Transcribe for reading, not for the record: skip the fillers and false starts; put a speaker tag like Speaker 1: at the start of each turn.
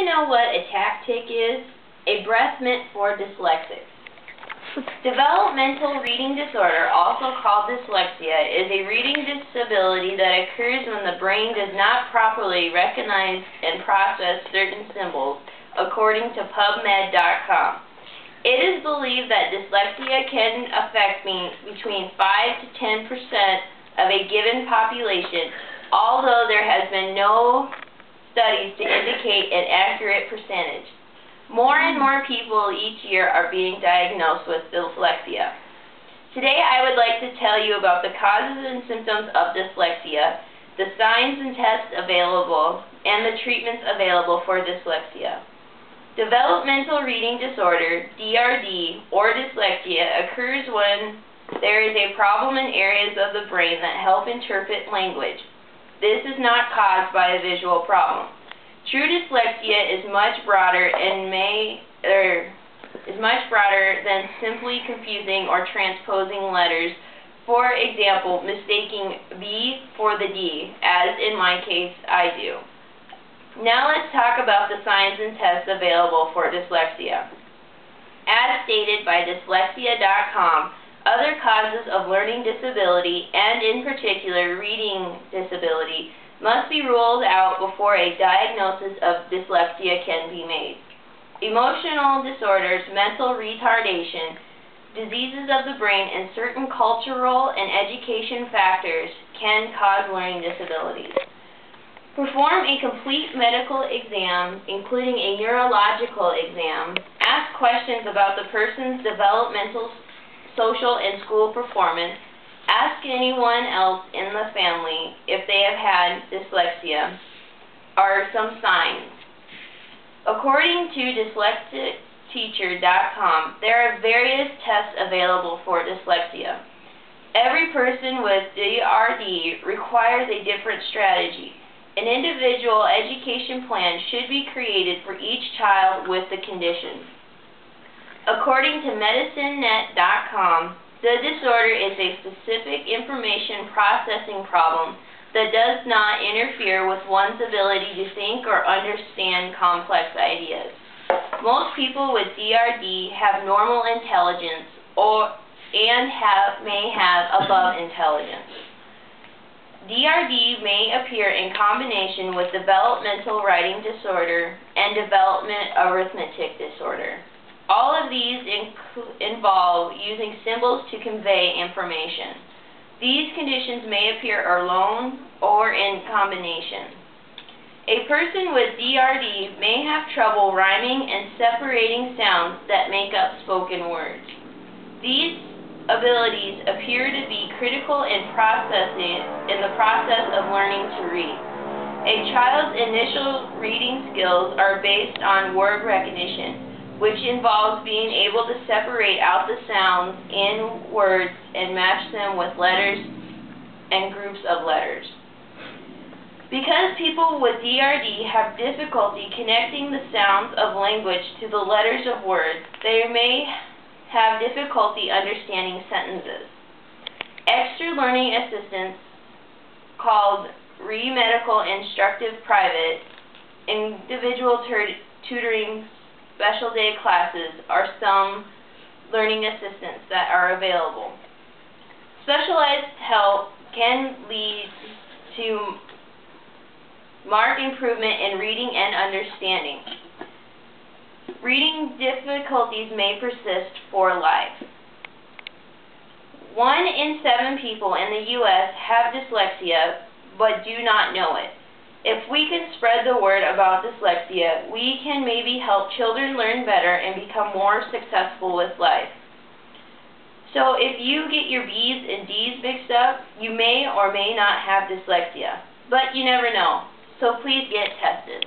Speaker 1: know what a tactic is? A breath mint for dyslexics. Developmental reading disorder, also called dyslexia, is a reading disability that occurs when the brain does not properly recognize and process certain symbols, according to PubMed.com. It is believed that dyslexia can affect between 5 to 10% of a given population, although there has been no studies to indicate an accurate percentage. More and more people each year are being diagnosed with dyslexia. Today I would like to tell you about the causes and symptoms of dyslexia, the signs and tests available, and the treatments available for dyslexia. Developmental reading disorder, DRD, or dyslexia occurs when there is a problem in areas of the brain that help interpret language. This is not caused by a visual problem. True dyslexia is much broader than simply confusing or transposing letters. For example, mistaking B for the D, as in my case I do. Now let's talk about the signs and tests available for dyslexia. As stated by dyslexia.com, other causes of learning disability, and in particular reading disability, must be ruled out before a diagnosis of dyslexia can be made. Emotional disorders, mental retardation, diseases of the brain, and certain cultural and education factors can cause learning disabilities. Perform a complete medical exam, including a neurological exam. Ask questions about the person's developmental, social, and school performance. Ask anyone else in the family if they have had dyslexia or some signs. According to dyslexicteacher.com, there are various tests available for dyslexia. Every person with DRD requires a different strategy. An individual education plan should be created for each child with the condition. According to medicinenet.com, the disorder is a specific information processing problem that does not interfere with one's ability to think or understand complex ideas. Most people with DRD have normal intelligence and may have above intelligence. DRD may appear in combination with developmental writing disorder and development arithmetic disorder. All of these involve using symbols to convey information. These conditions may appear alone or in combination. A person with DRD may have trouble rhyming and separating sounds that make up spoken words. These abilities appear to be critical in the process of learning to read. A child's initial reading skills are based on word recognition, which involves being able to separate out the sounds in words and match them with letters and groups of letters. Because people with DRD have difficulty connecting the sounds of language to the letters of words, they may have difficulty understanding sentences. Extra learning assistants, called Medical Instructive Private, individual tutoring, special day classes are some learning assistants that are available. Specialized help can lead to marked improvement in reading and understanding. Reading difficulties may persist for life. 1 in 7 people in the U.S. have dyslexia but do not know it. If we can spread the word about dyslexia, we can maybe help children learn better and become more successful with life. So if you get your B's and D's mixed up, you may or may not have dyslexia, but you never know. So please get tested.